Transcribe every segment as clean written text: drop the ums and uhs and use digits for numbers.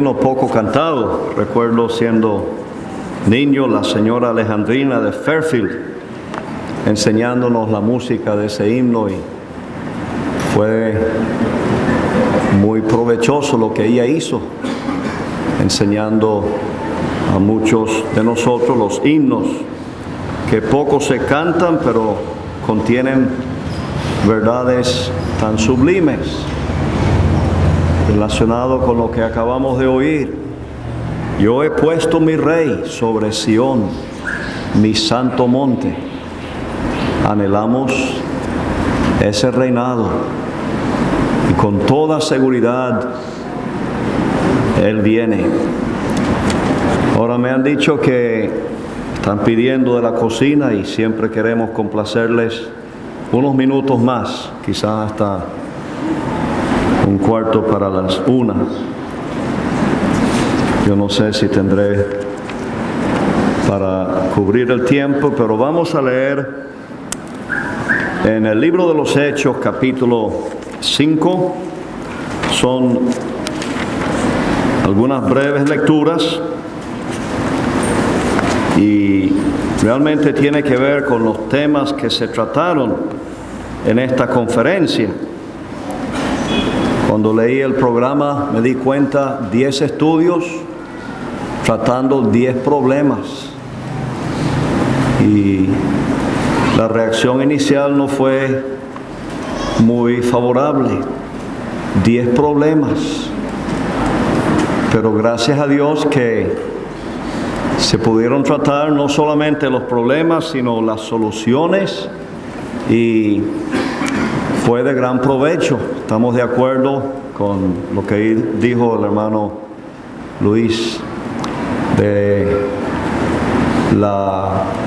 Poco cantado. Recuerdo siendo niño la señora Alejandrina de Fairfield enseñándonos la música de ese himno, y fue muy provechoso lo que ella hizo, enseñando a muchos de nosotros los himnos que poco se cantan, pero contienen verdades tan sublimes relacionado con lo que acabamos de oír. Yo he puesto mi rey sobre Sión, mi santo monte. Anhelamos ese reinado y con toda seguridad Él viene. Ahora me han dicho que están pidiendo de la cocina y siempre queremos complacerles unos minutos más, quizás hasta 1:15 Yo no sé si tendré para cubrir el tiempo, pero vamos a leer en el libro de los Hechos, capítulo 5. Son algunas breves lecturas y realmente tiene que ver con los temas que se trataron en esta conferencia. Cuando leí el programa me di cuenta, 10 estudios tratando 10 problemas. Y la reacción inicial no fue muy favorable. 10 problemas. Pero gracias a Dios que se pudieron tratar no solamente los problemas, sino las soluciones, y fue de gran provecho. Estamos de acuerdo con lo que dijo el hermano Luis de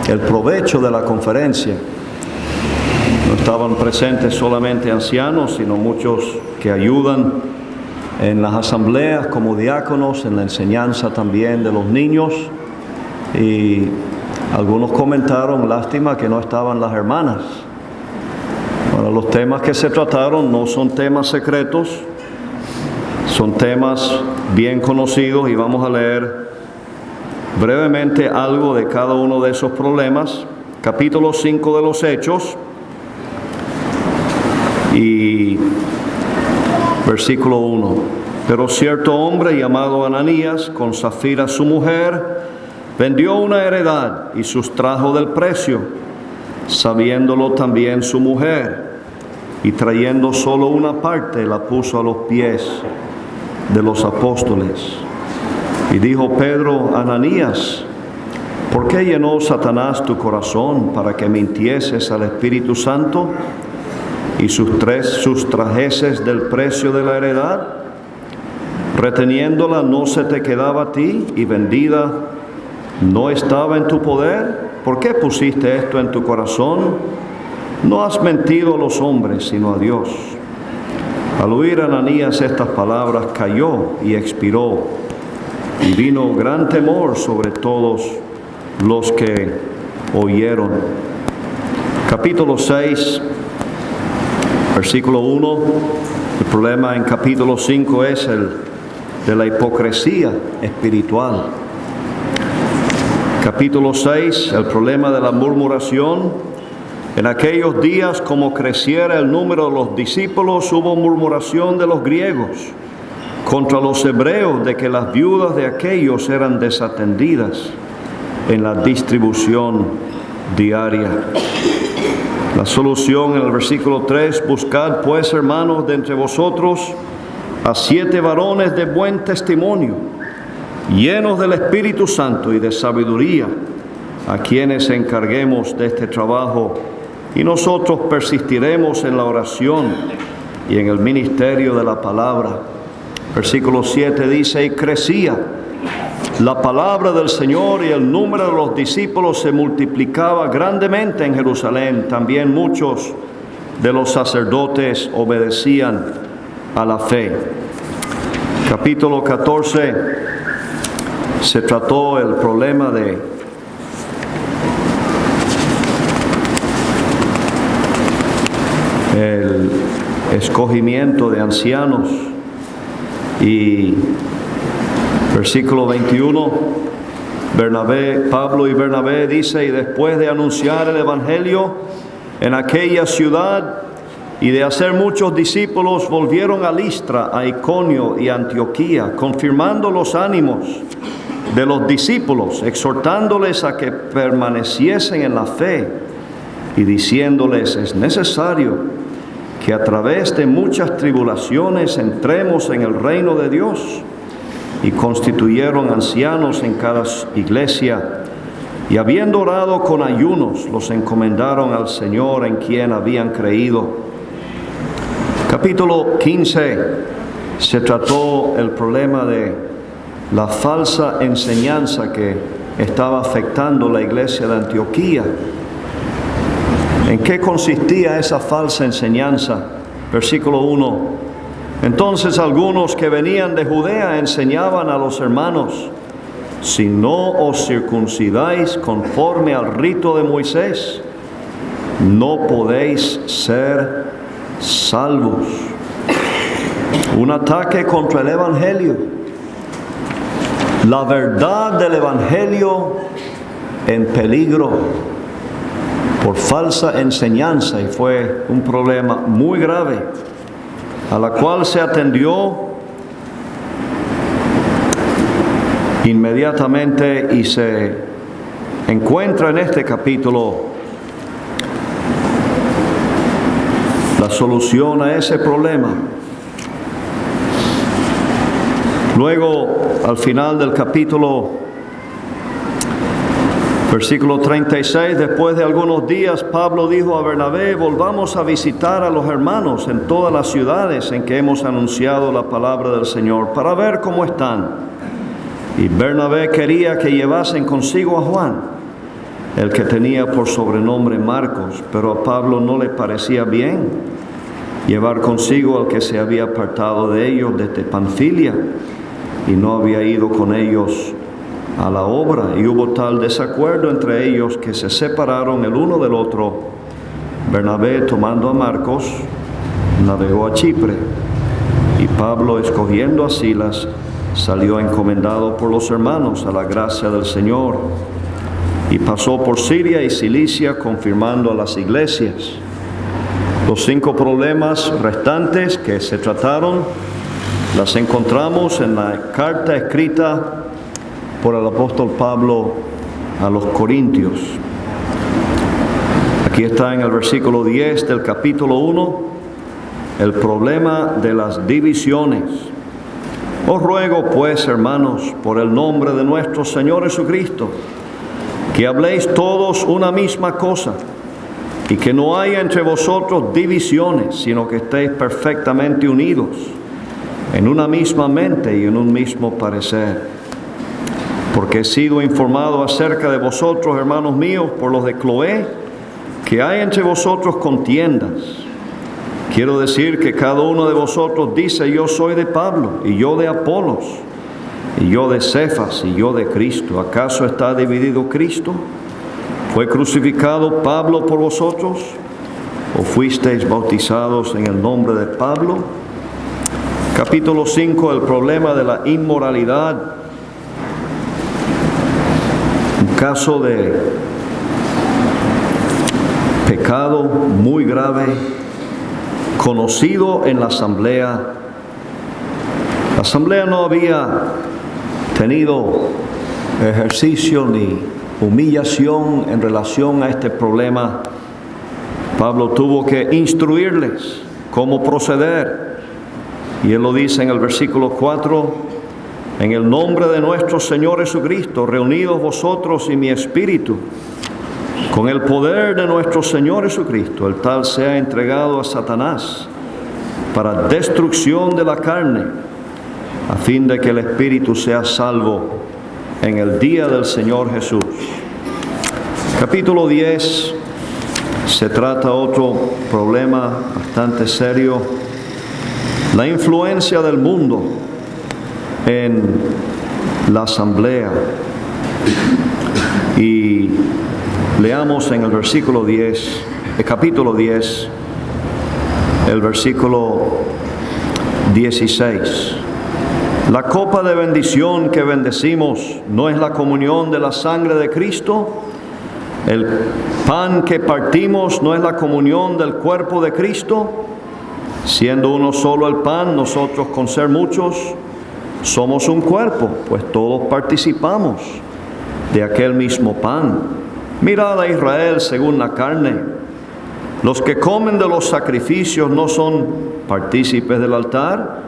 el provecho de la conferencia. No estaban presentes solamente ancianos, sino muchos que ayudan en las asambleas como diáconos, en la enseñanza también de los niños. Y algunos comentaron, lástima que no estaban las hermanas. Bueno, los temas que se trataron no son temas secretos, son temas bien conocidos, y vamos a leer brevemente algo de cada uno de esos problemas. Capítulo 5 de los Hechos y versículo 1. Pero cierto hombre llamado Ananías, con Safira su mujer, vendió una heredad y sustrajo del precio, sabiéndolo también su mujer, y trayendo solo una parte la puso a los pies de los apóstoles. Y dijo Pedro: Ananías, ¿por qué llenó Satanás tu corazón para que mintieses al Espíritu Santo y sustrajeses del precio de la heredad? Reteniéndola no se te quedaba a ti, y vendida no estaba en tu poder. ¿Por qué pusiste esto en tu corazón? No has mentido a los hombres, sino a Dios. Al oír Ananías estas palabras, cayó y expiró, y vino gran temor sobre todos los que oyeron. Capítulo 6, versículo 1. El problema en capítulo 5 es el de la hipocresía espiritual. Capítulo 6, el problema de la murmuración. En aquellos días, como creciera el número de los discípulos, hubo murmuración de los griegos contra los hebreos de que las viudas de aquellos eran desatendidas en la distribución diaria. La solución en el versículo 3: buscad pues, hermanos, de entre vosotros a 7 varones de buen testimonio, llenos del Espíritu Santo y de sabiduría, a quienes encarguemos de este trabajo, y nosotros persistiremos en la oración y en el ministerio de la palabra. Versículo 7 dice: y crecía la palabra del Señor, y el número de los discípulos se multiplicaba grandemente en Jerusalén. También muchos de los sacerdotes obedecían a la fe. Capítulo 14 se trató el problema de el escogimiento de ancianos, y Versículo 21, Pablo y Bernabé dice, y después de anunciar el Evangelio en aquella ciudad y de hacer muchos discípulos, volvieron a Listra, a Iconio y Antioquía, confirmando los ánimos de los discípulos, exhortándoles a que permaneciesen en la fe y diciéndoles, es necesario que a través de muchas tribulaciones entremos en el reino de Dios. Y constituyeron ancianos en cada iglesia, y habiendo orado con ayunos, los encomendaron al Señor en quien habían creído. Capítulo 15 se trató el problema de la falsa enseñanza que estaba afectando la iglesia de Antioquía. ¿En qué consistía esa falsa enseñanza? Versículo 1. Entonces algunos que venían de Judea enseñaban a los hermanos, si no os circuncidáis conforme al rito de Moisés, no podéis ser salvos. Un ataque contra el Evangelio. La verdad del Evangelio en peligro por falsa enseñanza, y fue un problema muy grave a la cual se atendió inmediatamente y se encuentra en este capítulo la solución a ese problema. Luego, al final del capítulo, versículo 36, después de algunos días, Pablo dijo a Bernabé, volvamos a visitar a los hermanos en todas las ciudades en que hemos anunciado la palabra del Señor, para ver cómo están. Y Bernabé quería que llevasen consigo a Juan, el que tenía por sobrenombre Marcos, pero a Pablo no le parecía bien llevar consigo al que se había apartado de ellos desde Panfilia y no había ido con ellos a la obra, y hubo tal desacuerdo entre ellos que se separaron el uno del otro. Bernabé, tomando a Marcos, navegó a Chipre, y Pablo, escogiendo a Silas, salió encomendado por los hermanos a la gracia del Señor, y pasó por Siria y Cilicia, confirmando a las iglesias. Los 5 problemas restantes que se trataron las encontramos en la carta escrita por el apóstol Pablo a los Corintios. Aquí está en el versículo 10 del capítulo 1, el problema de las divisiones. Os ruego pues, hermanos, por el nombre de nuestro Señor Jesucristo, que habléis todos una misma cosa, y que no haya entre vosotros divisiones, sino que estéis perfectamente unidos, en una misma mente y en un mismo parecer. Porque he sido informado acerca de vosotros, hermanos míos, por los de Cloé, que hay entre vosotros contiendas. Quiero decir que cada uno de vosotros dice, yo soy de Pablo, y yo de Apolos, y yo de Cefas, y yo de Cristo. ¿Acaso está dividido Cristo? ¿Fue crucificado Pablo por vosotros? ¿O fuisteis bautizados en el nombre de Pablo? Capítulo 5, el problema de la inmoralidad. Un caso de pecado muy grave, conocido en la asamblea. La asamblea no había tenido ejercicio ni humillación en relación a este problema. Pablo tuvo que instruirles cómo proceder, y él lo dice en el versículo 4: en el nombre de nuestro Señor Jesucristo, reunidos vosotros y mi espíritu, con el poder de nuestro Señor Jesucristo, el tal sea entregado a Satanás para destrucción de la carne, a fin de que el espíritu sea salvo en el día del Señor Jesús. Capítulo 10 se trata otro problema bastante serio: la influencia del mundo en la asamblea. Y leamos en el versículo 10, el capítulo 10, el versículo 16. La copa de bendición que bendecimos no es la comunión de la sangre de Cristo. El pan que partimos no es la comunión del cuerpo de Cristo. Siendo uno solo el pan, nosotros con ser muchos somos un cuerpo, pues todos participamos de aquel mismo pan. Mirad a Israel según la carne. Los que comen de los sacrificios no son partícipes del altar.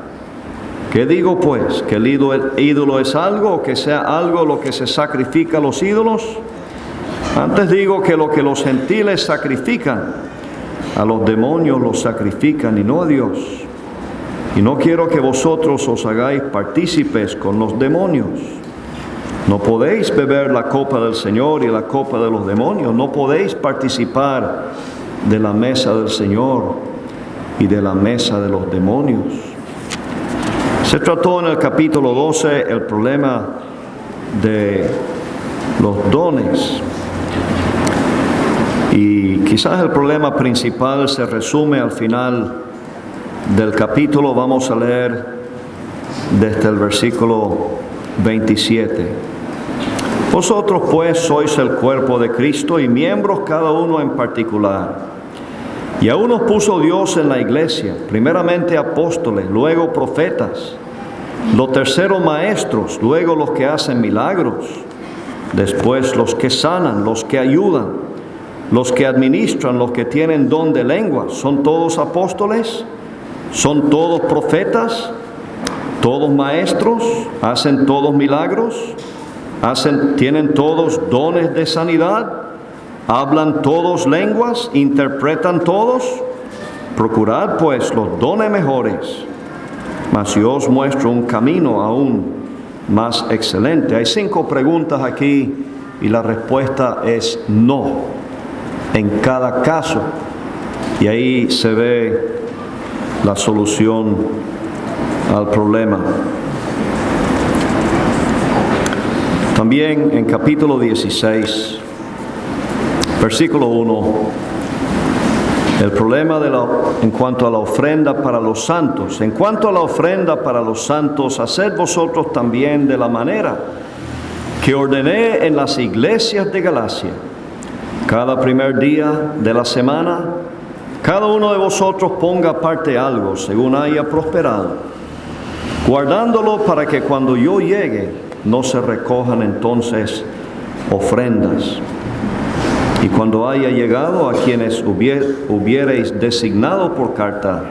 ¿Qué digo pues? ¿Que el ídolo es algo o que sea algo lo que se sacrifica a los ídolos? Antes digo que lo que los gentiles sacrifican, a los demonios los sacrifican y no a Dios. Y no quiero que vosotros os hagáis partícipes con los demonios. No podéis beber la copa del Señor y la copa de los demonios. No podéis participar de la mesa del Señor y de la mesa de los demonios. Se trató en el capítulo 12 el problema de los dones. Y quizás el problema principal se resume al final del capítulo. Vamos a leer desde el versículo 27. Vosotros pues sois el cuerpo de Cristo y miembros cada uno en particular. Y a unos puso Dios en la iglesia, primeramente apóstoles, luego profetas, los terceros maestros, luego los que hacen milagros, después los que sanan, los que ayudan, los que administran, los que tienen don de lengua. ¿Son todos apóstoles? ¿Son todos profetas? ¿Todos maestros? ¿Hacen todos milagros? ¿Tienen todos dones de sanidad? ¿Hablan todos lenguas? ¿Interpretan todos? Procurad pues los dones mejores, mas yo os muestro un camino aún más excelente. Hay 5 preguntas aquí y la respuesta es no, en cada caso. Y ahí se ve la solución al problema. También en capítulo 16, versículo 1, el problema en cuanto a la ofrenda para los santos. En cuanto a la ofrenda para los santos, haced vosotros también de la manera que ordené en las iglesias de Galacia. Cada primer día de la semana, cada uno de vosotros ponga aparte algo, según haya prosperado, guardándolo para que cuando yo llegue, no se recojan entonces ofrendas. Y cuando haya llegado a quienes hubiereis designado por carta,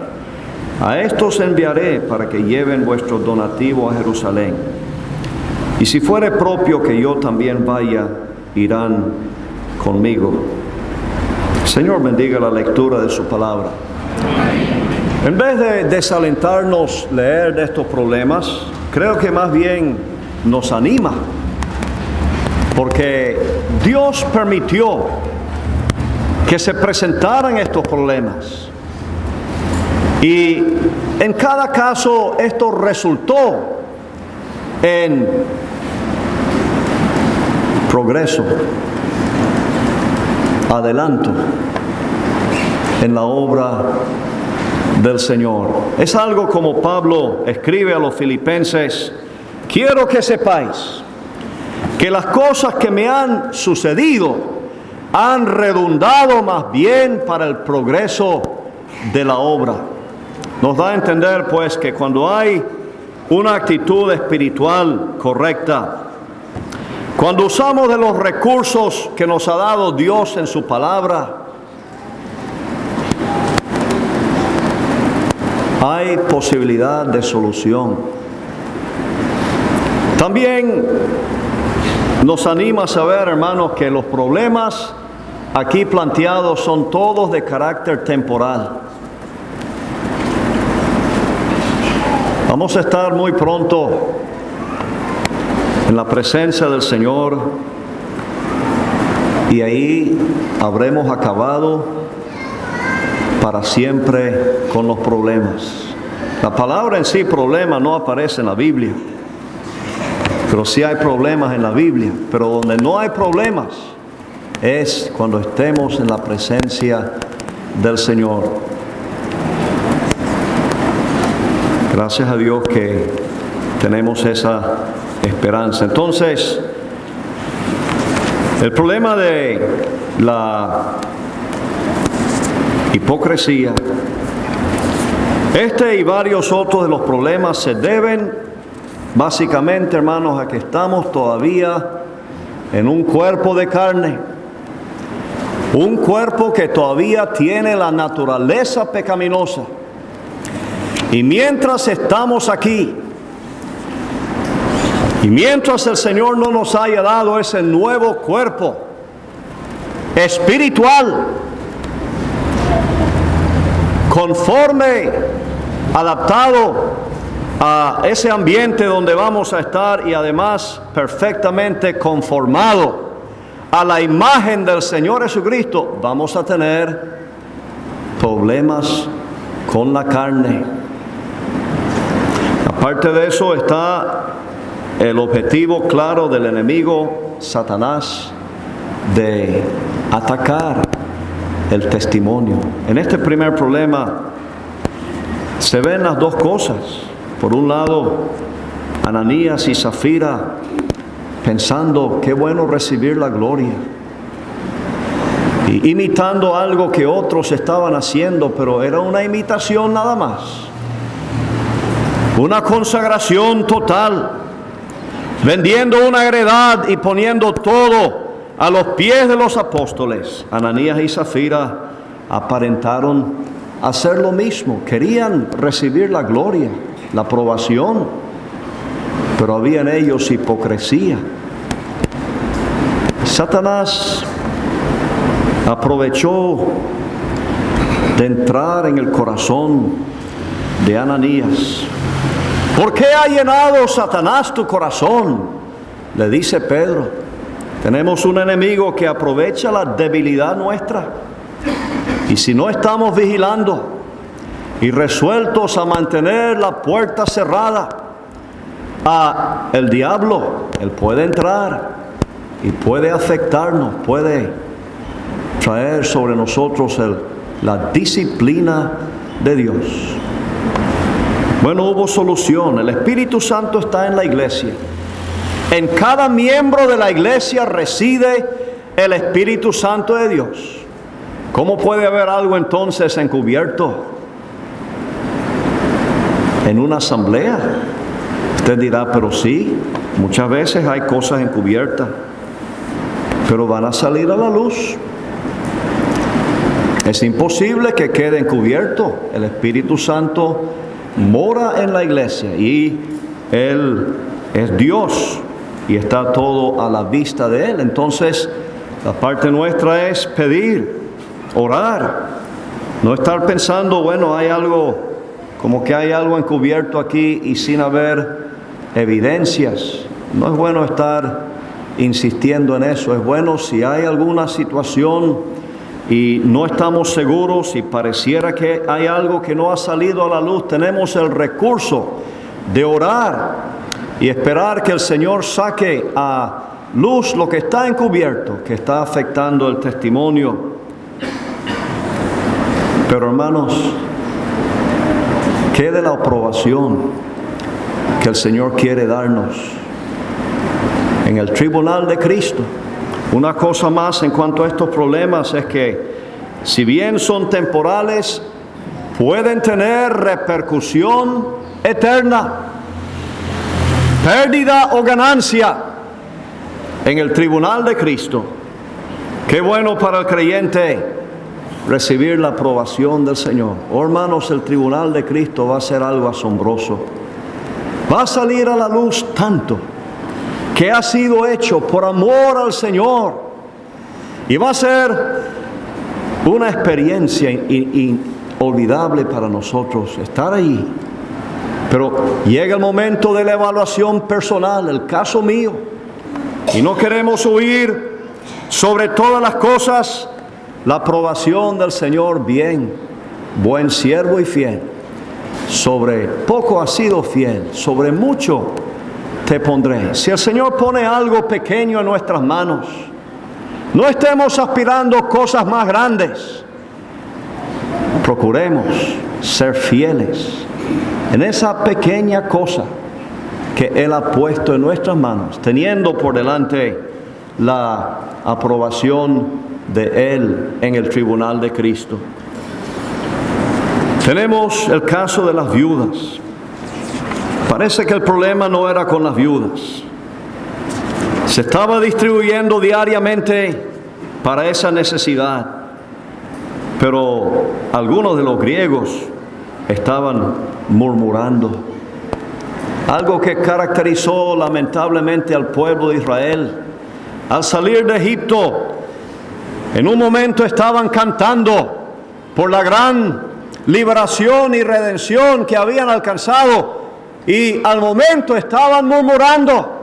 a estos enviaré para que lleven vuestro donativo a Jerusalén. Y si fuere propio que yo también vaya, irán conmigo. Señor, bendiga la lectura de su palabra. En vez de desalentarnos leer de estos problemas, creo que más bien nos anima, porque Dios permitió que se presentaran estos problemas. Y en cada caso esto resultó en progreso, adelanto en la obra del Señor. Es algo como Pablo escribe a los filipenses: quiero que sepáis que las cosas que me han sucedido han redundado más bien para el progreso de la obra. Nos da a entender pues que cuando hay una actitud espiritual correcta, cuando usamos de los recursos que nos ha dado Dios en su palabra, hay posibilidad de solución. También nos anima a saber, hermanos, que los problemas aquí planteados son todos de carácter temporal. Vamos a estar muy pronto en la presencia del Señor y ahí habremos acabado para siempre con los problemas. La palabra en sí, problema, no aparece en la Biblia. Pero sí hay problemas en la Biblia. Pero donde no hay problemas es cuando estemos en la presencia del Señor. Gracias a Dios que tenemos esa esperanza. Entonces, el problema de la hipocresía, y varios otros de los problemas se deben básicamente, hermanos, a que estamos todavía en un cuerpo de carne, un cuerpo que todavía tiene la naturaleza pecaminosa. Y mientras estamos aquí, y mientras el Señor no nos haya dado ese nuevo cuerpo espiritual, conforme, adaptado a ese ambiente donde vamos a estar y además perfectamente conformado a la imagen del Señor Jesucristo, vamos a tener problemas con la carne. Aparte de eso está el objetivo claro del enemigo Satanás de atacar el testimonio. En este primer problema se ven las dos cosas. Por un lado, Ananías y Zafira pensando qué bueno recibir la gloria, y imitando algo que otros estaban haciendo, pero era una imitación nada más. Una consagración total, vendiendo una heredad y poniendo todo a los pies de los apóstoles. Ananías y Zafira aparentaron hacer lo mismo, querían recibir la gloria, la aprobación, pero había en ellos hipocresía. Satanás aprovechó de entrar en el corazón de Ananías. ¿Por qué ha llenado Satanás tu corazón?, le dice Pedro. Tenemos un enemigo que aprovecha la debilidad nuestra, y si no estamos vigilando y resueltos a mantener la puerta cerrada a el diablo, él puede entrar y puede afectarnos, puede traer sobre nosotros la disciplina de Dios. Bueno, hubo solución. El Espíritu Santo está en la iglesia. En cada miembro de la iglesia reside el Espíritu Santo de Dios. ¿Cómo puede haber algo entonces encubierto en una asamblea? Usted dirá, pero sí, muchas veces hay cosas encubiertas, pero van a salir a la luz. Es imposible que quede encubierto. El Espíritu Santo mora en la iglesia y Él es Dios y está todo a la vista de Él. Entonces, la parte nuestra es pedir, orar, no estar pensando, bueno, hay algo, como que hay algo encubierto aquí y sin haber evidencias. No es bueno estar insistiendo en eso. Es bueno si hay alguna situación y no estamos seguros y pareciera que hay algo que no ha salido a la luz, tenemos el recurso de orar y esperar que el Señor saque a luz lo que está encubierto, que está afectando el testimonio. Pero hermanos, ¿qué de la aprobación que el Señor quiere darnos en el tribunal de Cristo? Una cosa más en cuanto a estos problemas es que, si bien son temporales, pueden tener repercusión eterna, pérdida o ganancia en el tribunal de Cristo. Qué bueno para el creyente recibir la aprobación del Señor. Oh, hermanos, el tribunal de Cristo va a ser algo asombroso. Va a salir a la luz tanto que ha sido hecho por amor al Señor, y va a ser una experiencia inolvidable para nosotros estar ahí. Pero llega el momento de la evaluación personal, el caso mío, y no queremos huir sobre todas las cosas la aprobación del Señor. Bien, buen siervo y fiel, sobre poco has sido fiel, sobre mucho te pondré. Si el Señor pone algo pequeño en nuestras manos, no estemos aspirando cosas más grandes. Procuremos ser fieles en esa pequeña cosa que Él ha puesto en nuestras manos, teniendo por delante la aprobación de Él en el tribunal de Cristo. Tenemos el caso de las viudas. Parece que el problema no era con las viudas. Se estaba distribuyendo diariamente para esa necesidad, pero algunos de los griegos estaban murmurando. Algo que caracterizó lamentablemente al pueblo de Israel. Al salir de Egipto, en un momento estaban cantando por la gran liberación y redención que habían alcanzado, y al momento estaban murmurando.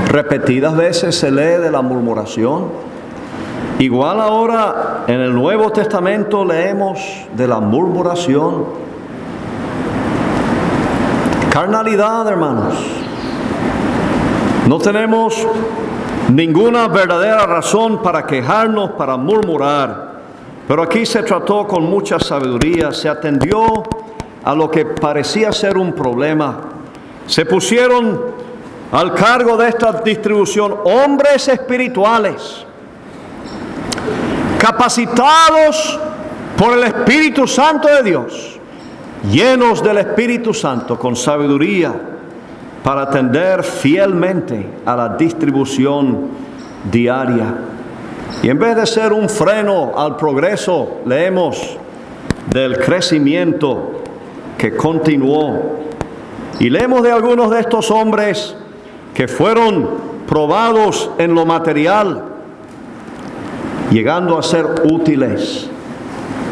Repetidas veces se lee de la murmuración. Igual ahora en el Nuevo Testamento leemos de la murmuración. Carnalidad, hermanos. No tenemos ninguna verdadera razón para quejarnos, para murmurar. Pero aquí se trató con mucha sabiduría, se atendió a lo que parecía ser un problema. Se pusieron al cargo de esta distribución hombres espirituales, capacitados por el Espíritu Santo de Dios, llenos del Espíritu Santo con sabiduría para atender fielmente a la distribución diaria. Y en vez de ser un freno al progreso, leemos del crecimiento que continuó. Y leemos de algunos de estos hombres que fueron probados en lo material, llegando a ser útiles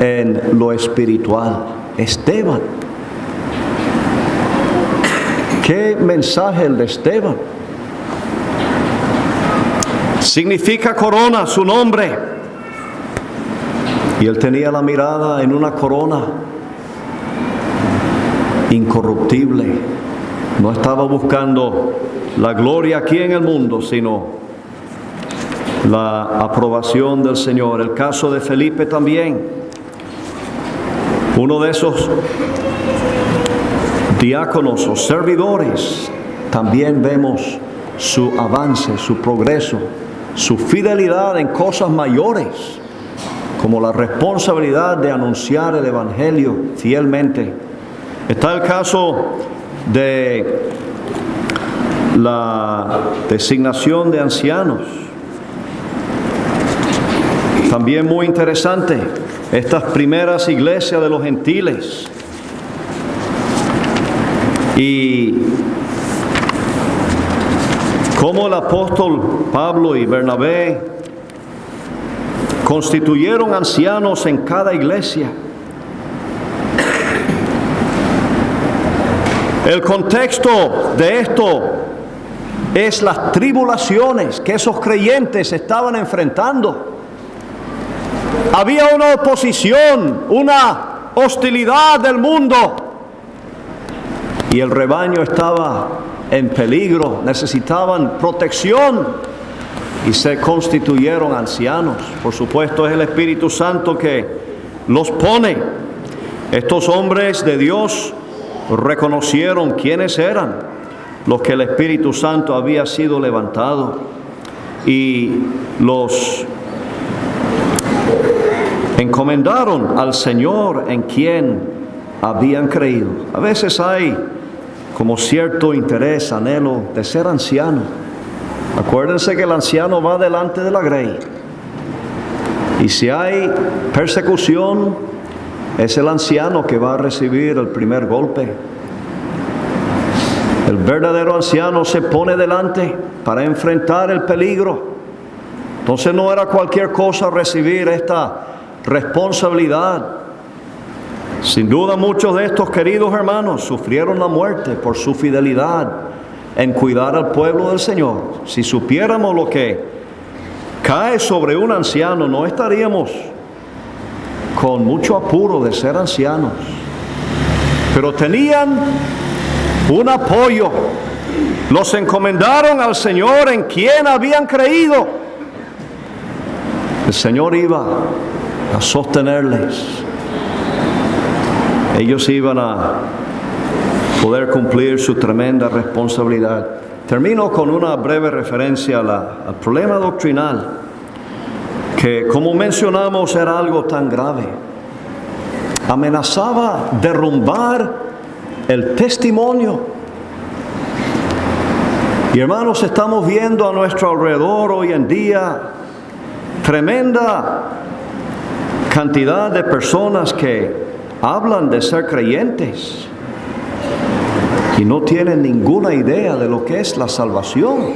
en lo espiritual. Esteban. ¿Qué mensaje el de Esteban? Significa corona, su nombre. Y él tenía la mirada en una corona incorruptible. No estaba buscando la gloria aquí en el mundo, sino la aprobación del Señor. El caso de Felipe también. Uno de esos diáconos o servidores, también vemos su avance, su progreso, su fidelidad en cosas mayores, como la responsabilidad de anunciar el Evangelio fielmente. Está el caso de la designación de ancianos. También muy interesante, estas primeras iglesias de los gentiles. Y cómo el apóstol Pablo y Bernabé constituyeron ancianos en cada iglesia. El contexto de esto es las tribulaciones que esos creyentes estaban enfrentando. Había una oposición, una hostilidad del mundo, y el rebaño estaba en peligro, necesitaban protección, y se constituyeron ancianos. Por supuesto, es el Espíritu Santo que los pone. Estos hombres de Dios reconocieron quiénes eran los que el Espíritu Santo había sido levantado, y los encomendaron al Señor en quien habían creído. A veces hay como cierto interés, anhelo de ser anciano. Acuérdense que el anciano va delante de la grey, y si hay persecución, es el anciano que va a recibir el primer golpe. El verdadero anciano se pone delante para enfrentar el peligro. Entonces no era cualquier cosa recibir esta responsabilidad. Sin duda muchos de estos queridos hermanos sufrieron la muerte por su fidelidad en cuidar al pueblo del Señor. Si supiéramos lo que cae sobre un anciano, no estaríamos con mucho apuro de ser ancianos. Pero tenían un apoyo. Los encomendaron al Señor en quien habían creído. El Señor iba a sostenerles. Ellos iban a poder cumplir su tremenda responsabilidad. Termino con una breve referencia al problema doctrinal, que como mencionamos era algo tan grave. Amenazaba derrumbar el testimonio. Y hermanos, estamos viendo a nuestro alrededor hoy en día tremenda cantidad de personas que hablan de ser creyentes y no tienen ninguna idea de lo que es la salvación.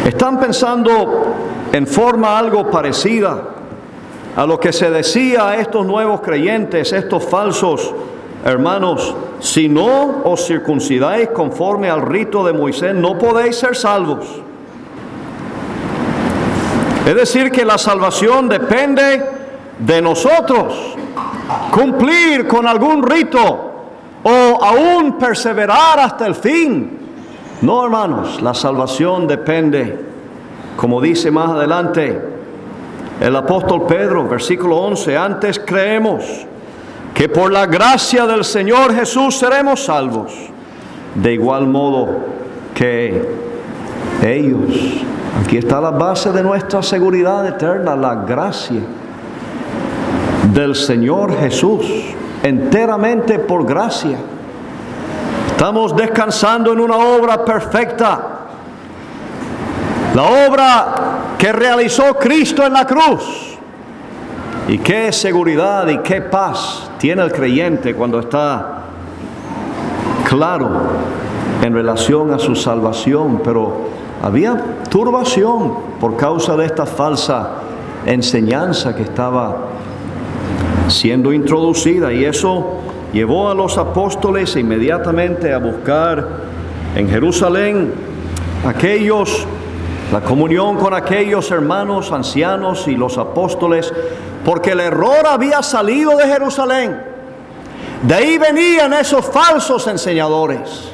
Están pensando en forma algo parecida a lo que se decía a estos nuevos creyentes, estos falsos hermanos: si no os circuncidáis conforme al rito de Moisés, no podéis ser salvos. Es decir, que la salvación depende de nosotros cumplir con algún rito o aún perseverar hasta el fin. No, hermanos, la salvación depende, como dice más adelante el apóstol Pedro, versículo 11: antes creemos que por la gracia del Señor Jesús seremos salvos, de igual modo que ellos. Aquí está la base de nuestra seguridad eterna, la gracia del Señor Jesús, enteramente por gracia. Estamos descansando en una obra perfecta, la obra que realizó Cristo en la cruz. Y qué seguridad y qué paz tiene el creyente cuando está claro en relación a su salvación. Pero había turbación por causa de esta falsa enseñanza que estaba siendo introducida, y eso llevó a los apóstoles inmediatamente a buscar en Jerusalén la comunión con aquellos hermanos ancianos y los apóstoles, porque el error había salido de Jerusalén. De ahí venían esos falsos enseñadores,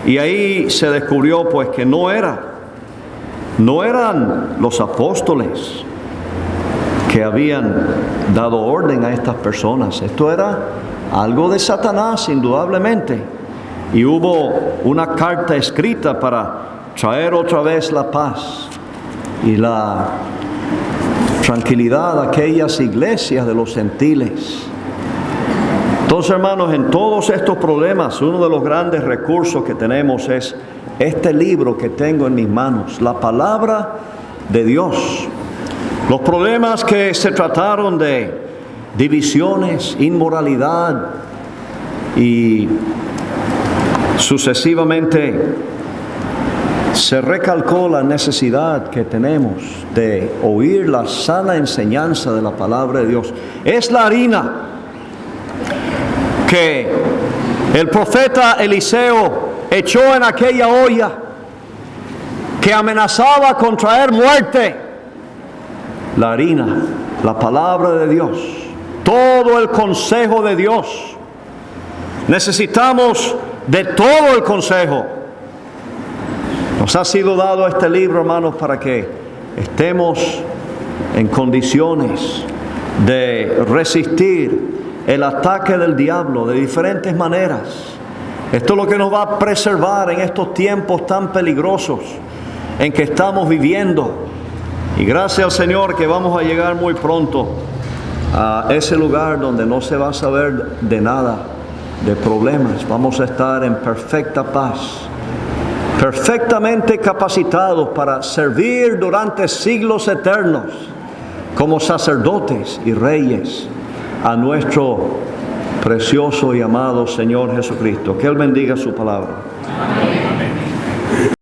y ahí se descubrió pues que no eran los apóstoles que habían dado orden a estas personas. Esto era algo de Satanás, indudablemente. Y hubo una carta escrita para traer otra vez la paz y la tranquilidad a aquellas iglesias de los gentiles. Entonces, hermanos, en todos estos problemas, uno de los grandes recursos que tenemos es este libro que tengo en mis manos, la palabra de Dios. Los problemas que se trataron de divisiones, inmoralidad y sucesivamente, se recalcó la necesidad que tenemos de oír la sana enseñanza de la palabra de Dios. Es la harina que el profeta Eliseo echó en aquella olla que amenazaba con traer muerte. La harina, la palabra de Dios, todo el consejo de Dios. Necesitamos de todo el consejo. Nos ha sido dado este libro, hermanos, para que estemos en condiciones de resistir el ataque del diablo de diferentes maneras. Esto es lo que nos va a preservar en estos tiempos tan peligrosos en que estamos viviendo. Y gracias al Señor que vamos a llegar muy pronto a ese lugar donde no se va a saber de nada, de problemas. Vamos a estar en perfecta paz, perfectamente capacitados para servir durante siglos eternos como sacerdotes y reyes a nuestro precioso y amado Señor Jesucristo. Que Él bendiga su palabra. Amén.